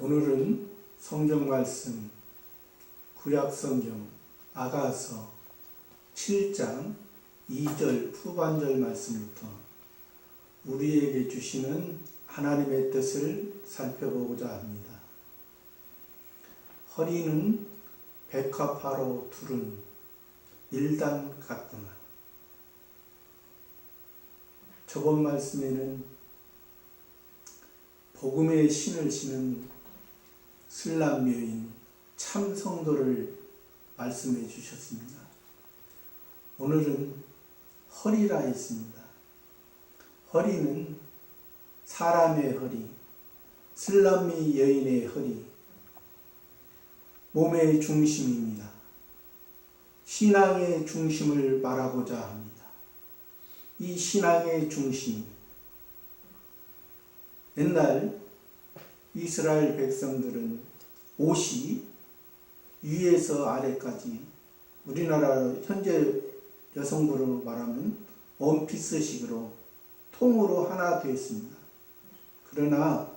오늘은 성경 말씀 구약성경 아가서 7장 2절 후반절 말씀부터 우리에게 주시는 하나님의 뜻을 살펴보고자 합니다. 허리는 백합화로 두른 일단 같구나. 저번 말씀에는 복음의 신을 지는 슬람 여인 참 성도를 말씀해 주셨습니다. 오늘은 허리라 했습니다. 허리는 사람의 허리, 슬람미 여인의 허리, 몸의 중심입니다. 신앙의 중심을 말하고자 합니다. 이 신앙의 중심, 옛날 이스라엘 백성들은 옷이 위에서 아래까지, 우리나라 현재 여성부로 말하면 원피스식으로 통으로 하나 되어 있습니다. 그러나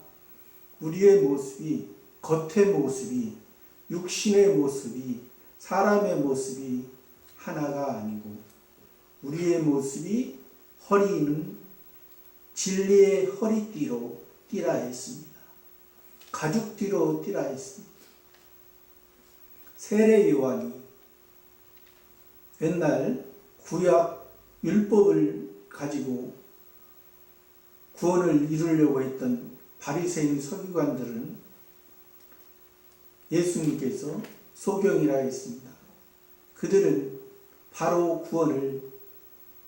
우리의 모습이, 겉의 모습이, 육신의 모습이, 사람의 모습이 하나가 아니고 우리의 모습이 허리는 진리의 허리띠로 띠라 했습니다. 가죽띠로 띠라 했습니다. 세례 요한이 옛날 구약 율법을 가지고 구원을 이루려고 했던 바리새인 서기관들은 예수님께서 소경이라 했습니다. 그들은 바로 구원을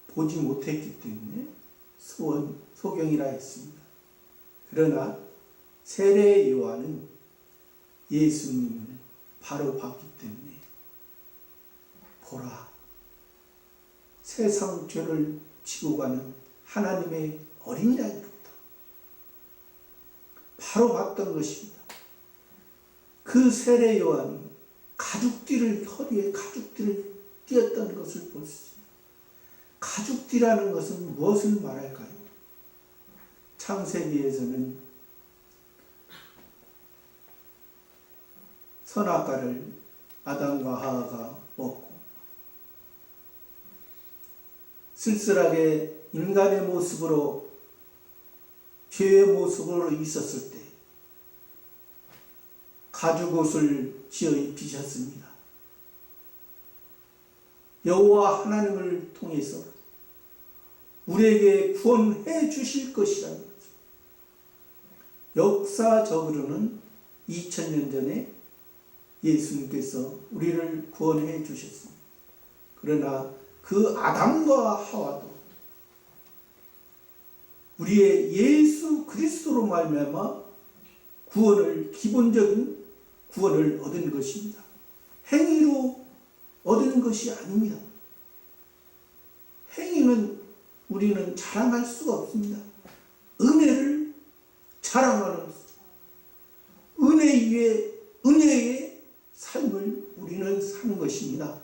보지 못했기 때문에 소경이라 했습니다. 그러나 세례 요한은 예수님을 바로 봤기 때문에 보라, 세상 죄를 지고 가는 하나님의 어린 양이로다. 바로 봤던 것입니다. 그 세례 요한이 가죽띠를, 허리에 가죽띠를 띄었던 것을 볼 수 있습니다. 가죽띠라는 것은 무엇을 말할까요? 창세기에서는 선악과를 아담과 하와가 먹고 쓸쓸하게 인간의 모습으로, 죄의 모습으로 있었을 때 가죽옷을 지어 입히셨습니다. 여호와 하나님을 통해서 우리에게 구원해 주실 것이라는 거죠. 역사적으로는 2000년 전에 예수님께서 우리를 구원해 주셨습니다. 그러나 그 아담과 하와도 우리의 예수 그리스도로 말미암아 구원을, 기본적인 구원을 얻은 것입니다. 행위로 얻은 것이 아닙니다. 행위는 우리는 자랑할 수가 없습니다. 은혜를 자랑하는, 은혜 위에 은혜의 삶을 우리는 사는 것입니다.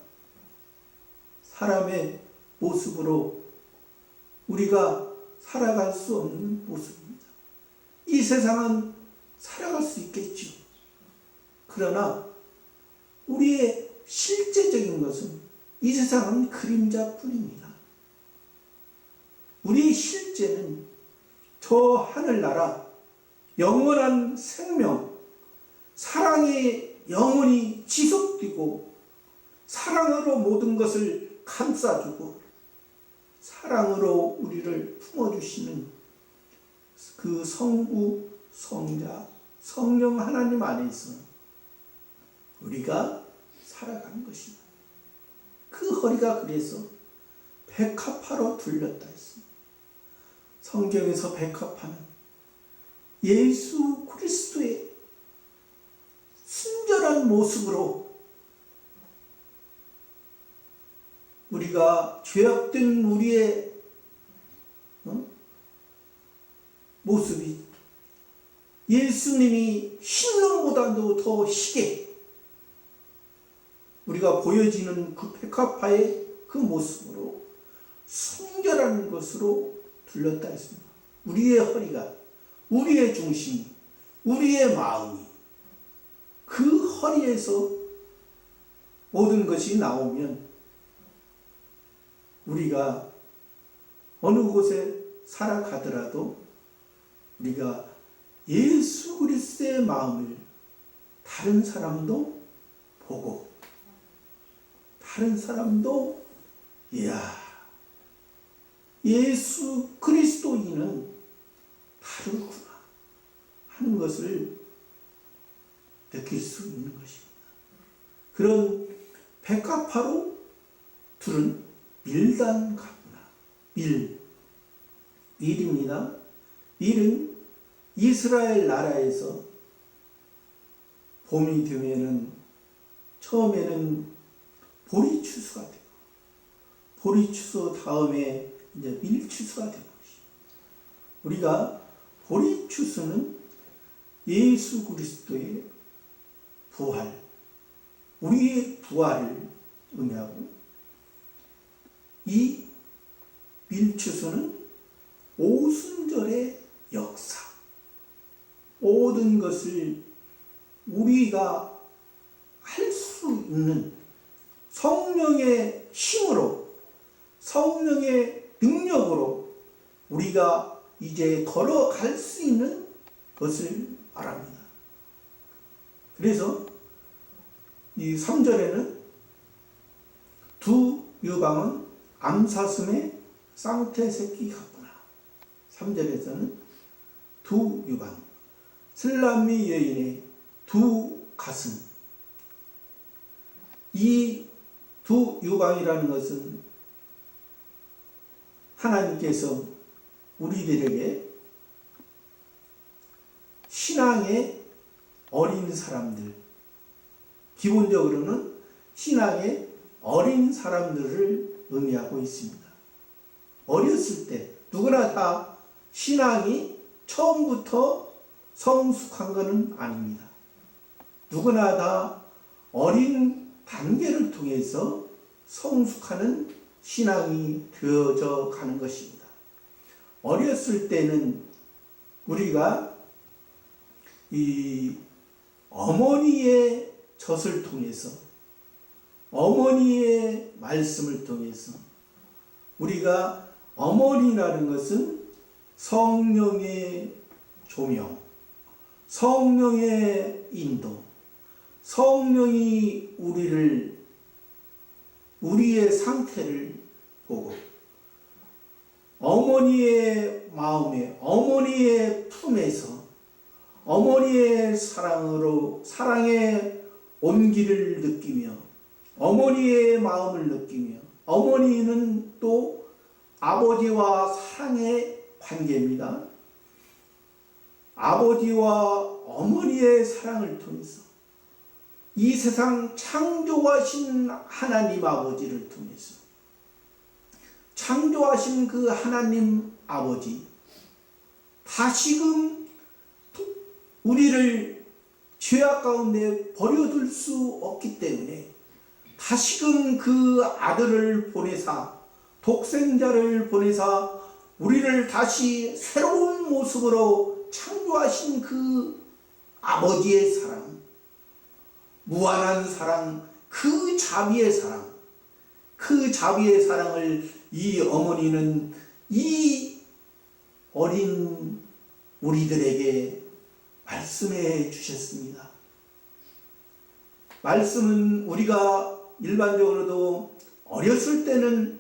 사람의 모습으로 우리가 살아갈 수 없는 모습입니다. 이 세상은 살아갈 수 있겠죠. 그러나 우리의 실제적인 것은, 이 세상은 그림자뿐입니다. 우리의 실제는 저 하늘나라, 영원한 생명, 사랑의 영원히 지속되고 사랑으로 모든 것을 감싸주고 사랑으로 우리를 품어주시는 그 성부, 성자, 성령 하나님 안에서 우리가 살아가는 것입니다. 그 허리가 그래서 백합화로 둘렸다 했습니다. 성경에서 백합화는 예수 그리스도의 순전한 모습으로 우리가 죄악된 우리의 모습이 예수님이 흰눈보다도 더 희게 우리가 보여지는 그 백합화의 그 모습으로 순결한 것으로 둘렀다 했습니다. 우리의 허리가, 우리의 중심이, 우리의 마음이 그 허리에서 모든 것이 나오면 우리가 어느 곳에 살아가더라도 우리가 예수 그리스도의 마음을 다른 사람도 보고 다른 사람도 이야 예수 그리스도인은 다르구나 하는 것을 느낄 수 있는 것입니다. 그런 백합화로 둘은 밀단 같구나. 밀입니다. 밀은 이스라엘 나라에서 봄이 되면은 처음에는 보리추수가 되고 보리추수 다음에 이제 밀추수가 되는 것입니다. 우리가 보리추수는 예수 그리스도의 부활, 우리의 부활을 의미하고 이 밀추수는 오순절의 역사, 모든 것을 우리가 할 수 있는 성령의 힘으로 성령의 능력으로 우리가 이제 걸어갈 수 있는 것을 말합니다. 그래서 이 3절에는 두 유방은 암사슴의 쌍태 새끼 같구나. 3절에서는 두 유방, 슬람미 여인의 두 가슴. 이 두 유방이라는 것은 하나님께서 우리들에게 신앙의 어린 사람들, 기본적으로는 신앙의 어린 사람들을 의미하고 있습니다. 어렸을 때 누구나 다 신앙이 처음부터 성숙한 것은 아닙니다. 누구나 다 어린 단계를 통해서 성숙하는 신앙이 되어져 가는 것입니다. 어렸을 때는 우리가 이 어머니의 젖을 통해서 어머니의 말씀을 통해서 우리가 어머니라는 것은 성령의 조명, 성령의 인도, 성령이 우리의 상태를 보고 어머니의 마음에 어머니의 품에서 어머니의 사랑의 온기를 느끼며 어머니의 마음을 느끼며 어머니는 또 아버지와 사랑의 관계입니다. 아버지와 어머니의 사랑을 통해서 이 세상 창조하신 하나님 아버지를 통해서 창조하신 그 하나님 아버지 다시금 우리를 죄악 가운데 버려둘 수 없기 때문에 다시금 그 아들을 보내사 독생자를 보내사 우리를 다시 새로운 모습으로 창조하신 그 아버지의 사랑, 무한한 사랑, 그 자비의 사랑, 그 자비의 사랑을 이 어머니는 이 어린 우리들에게 말씀해 주셨습니다. 말씀은 우리가 일반적으로도 어렸을 때는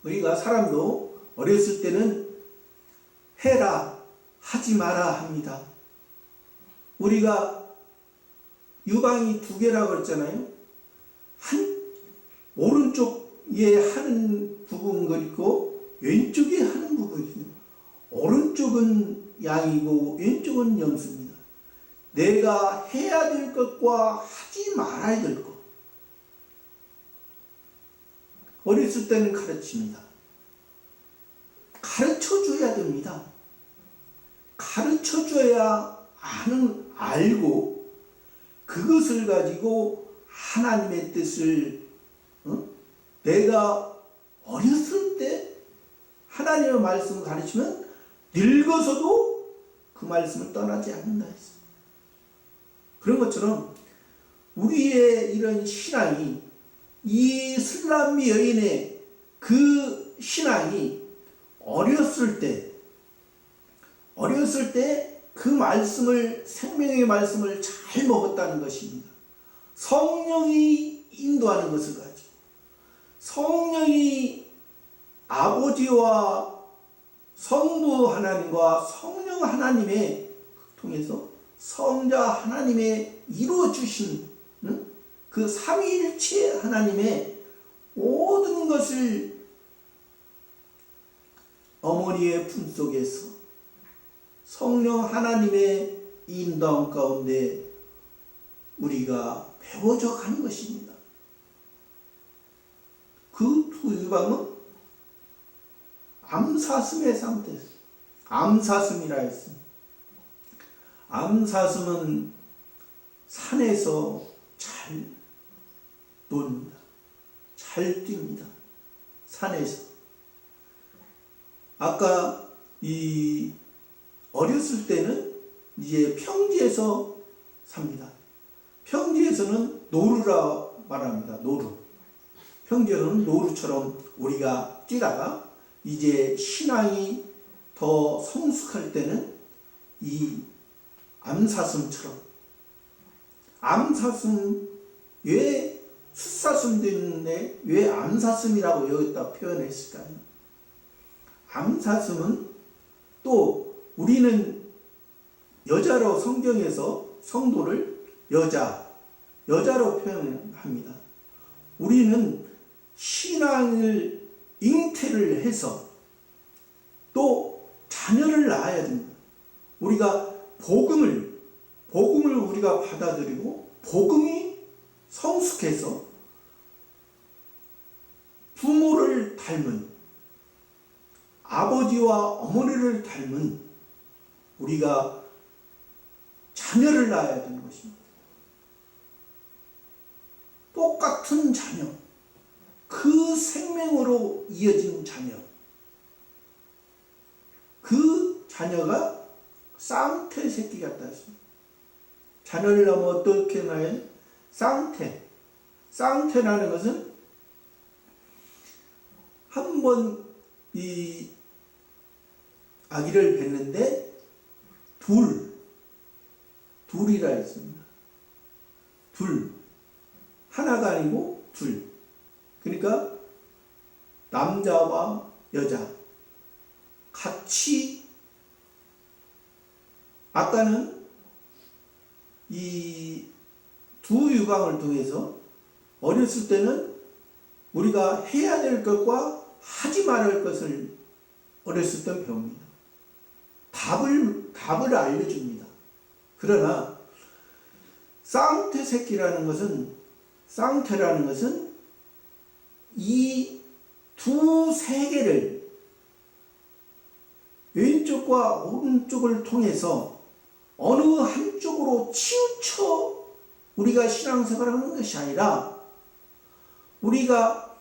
우리가 사람도 어렸을 때는 해라 하지 마라 합니다. 우리가 유방이 두 개라고 했잖아요. 오른쪽에 하는 부분이 있고 왼쪽에 하는 부분이 있습니다. 오른쪽은 양이고 왼쪽은 염소입니다. 내가 해야 될 것과 하지 말아야 될 것. 어렸을 때는 가르칩니다. 가르쳐줘야 됩니다. 가르쳐줘야 알고 그것을 가지고 하나님의 뜻을 내가 어렸을 때 하나님의 말씀을 가르치면 늙어서도 그 말씀을 떠나지 않는다 했습니다. 그런 것처럼 우리의 이런 신앙이 이 슬람미 여인의 그 신앙이 어렸을 때 그 말씀을, 생명의 말씀을 잘 먹었다는 것입니다. 성령이 인도하는 것을 가지고 성령이 아버지와 성부 하나님과 성령 하나님의 통해서 성자 하나님의 이루어주신 그 삼위일체 하나님의 모든 것을 어머니의 품속에서 성령 하나님의 인도함 가운데 우리가 배워져 가는 것입니다. 그 두 유방은 암사슴의 상태에서, 암사슴이라 했습니다. 암사슴은 산에서 잘 놉니다. 잘 뜁니다. 산에서. 아까 어렸을 때는 이제 평지에서 삽니다. 평지에서는 노루라 말합니다. 노루. 평지에서는 노루처럼 우리가 뛰다가 이제 신앙이 더 성숙할 때는 이 암사슴처럼, 암사슴, 왜 숫사슴도 있는데 왜 암사슴이라고 여기다 표현했을까요? 암사슴은 또 우리는 여자로 성경에서 성도를 여자로 표현합니다. 우리는 신앙을 잉태를 해서 또 자녀를 낳아야 됩니다. 우리가 복음을 우리가 받아들이고 복음이 성숙해서 부모를 닮은, 아버지와 어머니를 닮은 우리가 자녀를 낳아야 되는 것입니다. 똑같은 자녀, 그 생명으로 이어진 자녀, 그 자녀가 쌍태 새끼 같다 했습니다. 자녀를 낳으면 어떻게 낳아요? 쌍태라는 것은 한 번 이 아기를 낳는데 둘이라 했습니다. 하나가 아니고 둘. 그러니까 남자와 여자 같이, 아까는 이 두 유방을 통해서 어렸을 때는 우리가 해야 될 것과 하지 말을 것을 어렸을 때 배웁니다. 답을 알려줍니다. 그러나 쌍태라는 것은 이 두 세계를, 왼쪽과 오른쪽을 통해서 어느 한쪽으로 치우쳐 우리가 신앙생활을 하는 것이 아니라 우리가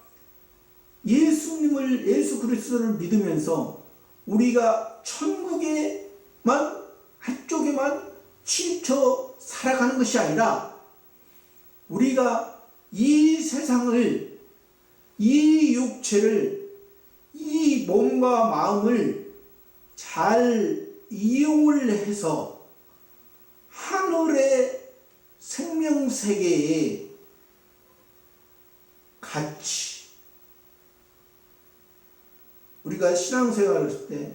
예수 그리스도를 믿으면서 우리가 천국에만, 한쪽에만 치우쳐 살아가는 것이 아니라 우리가 이 세상을, 이 육체를, 이 몸과 마음을 잘 이용을 해서 하늘의 생명세계에 같이, 우리가 신앙생활을 할 때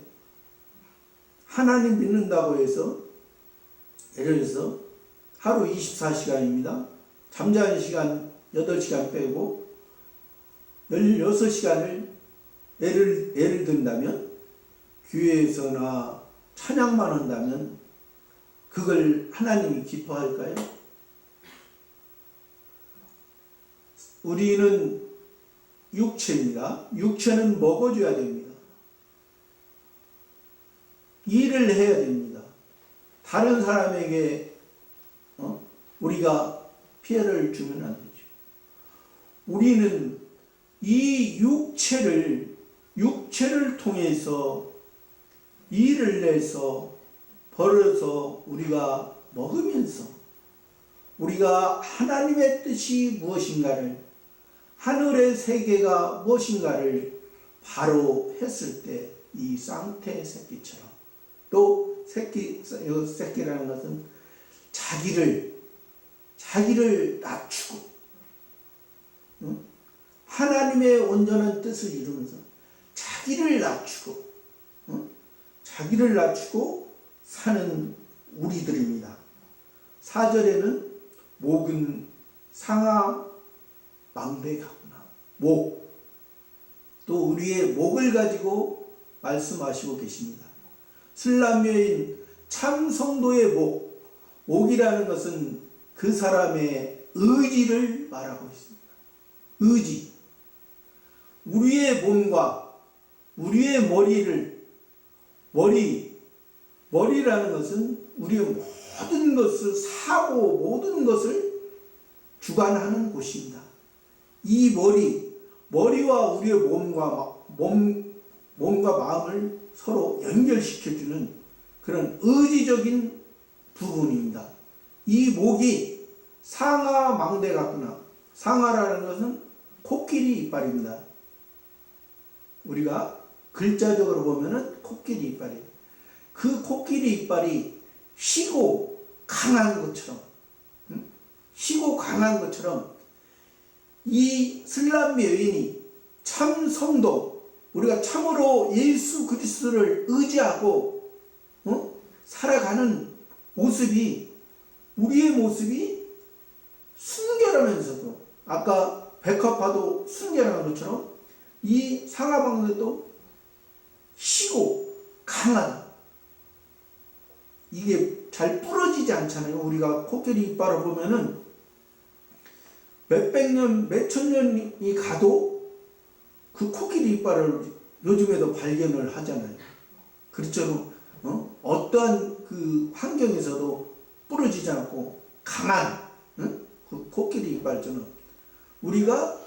하나님 믿는다고 해서 예를 들어서 하루 24시간입니다. 잠자는 시간 8시간 빼고 16시간을 예를 든다면, 교회에서나 찬양만 한다면 그걸 하나님이 기뻐할까요? 우리는 육체입니다. 육체는 먹어줘야 됩니다. 일을 해야 됩니다. 다른 사람에게 우리가 피해를 주면 안 되죠. 우리는 이 육체를 통해서 일을 내서 벌어서 우리가 먹으면서 우리가 하나님의 뜻이 무엇인가를, 하늘의 세계가 무엇인가를 바로 했을 때 이 쌍태 새끼처럼, 또 새끼라는 것은 자기를 낮추고 하나님의 온전한 뜻을 이루면서 자기를 낮추고 사는 우리들입니다. 4절에는 목은 상아 망대가구나. 목. 또 우리의 목을 가지고 말씀하시고 계십니다. 슬람여인 참 성도의 목이라는 것은 그 사람의 의지를 말하고 있습니다. 의지. 우리의 몸과 우리의 머리라는 것은 우리의 모든 것을, 사고 모든 것을 주관하는 곳입니다. 이 머리와 우리의 몸과 마음을 서로 연결시켜주는 그런 의지적인 부분입니다. 이 목이 상아 망대 같구나. 상아라는 것은 코끼리 이빨입니다. 우리가 글자적으로 보면은 코끼리 이빨이에요. 그 코끼리 이빨이 시고 강한 것처럼 이 슬람미 여인이 참 성도, 우리가 참으로 예수 그리스도를 의지하고 살아가는 모습이, 우리의 모습이 순결하면서도, 아까 백합화도 순결한 것처럼 이 상하방도 시고 강하다. 이게 잘 부러지지 않잖아요. 우리가 코끼리 이빨을 보면은 몇백 년, 몇천 년이 가도 그 코끼리 이빨을 요즘에도 발견을 하잖아요. 그렇죠. 어떠한 그 환경에서도 부러지지 않고 강한 그 코끼리 이빨처럼 우리가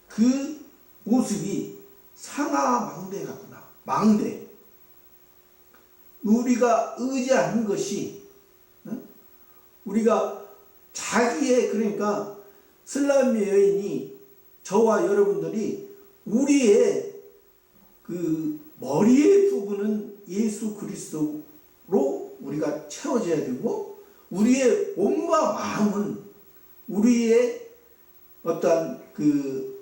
그 모습이 상아 망대 같구나. 망대. 우리가 의지하는 것이 우리가 자기의, 그러니까 슬람미 여인이, 저와 여러분들이 우리의 그 머리의 부분은 예수 그리스도로 우리가 채워져야 되고, 우리의 몸과 마음은 우리의 어떠한 그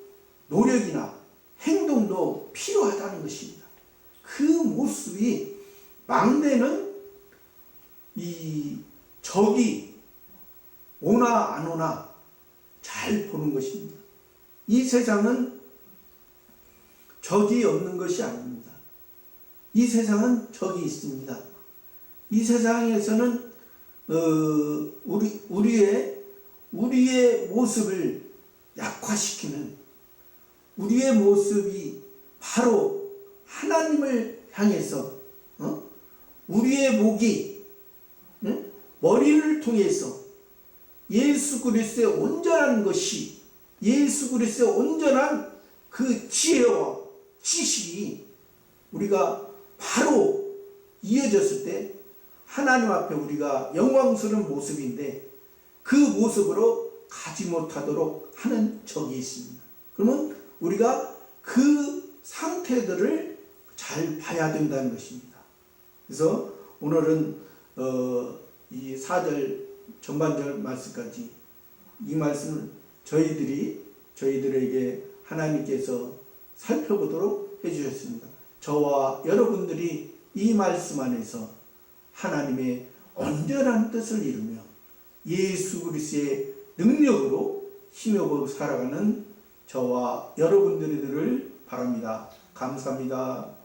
노력이나 행동도 필요하다는 것입니다. 그 모습이, 망대는 이 적이 오나 안 오나 잘 보는 것입니다. 이 세상은 적이 없는 것이 아닙니다. 이 세상은 적이 있습니다. 이 세상에서는 우리의 모습을 약화시키는, 우리의 모습이 바로 하나님을 향해서 우리의 목이 머리를 통해서 예수 그리스도의 온전한 것이, 예수 그리스도의 온전한 그 지혜와 지식이 우리가 바로 이어졌을 때 하나님 앞에 우리가 영광스러운 모습인데, 그 모습으로 가지 못하도록 하는 적이 있습니다. 그러면 우리가 그 상태들을 잘 봐야 된다는 것입니다. 그래서 오늘은 이 4절 전반절 말씀까지, 이 말씀을 저희들에게 하나님께서 살펴보도록 해주셨습니다. 저와 여러분들이 이 말씀 안에서 하나님의 온전한 뜻을 이루며 예수 그리스도의 능력으로 힘입어 살아가는 저와 여러분들이 되기를 바랍니다. 감사합니다.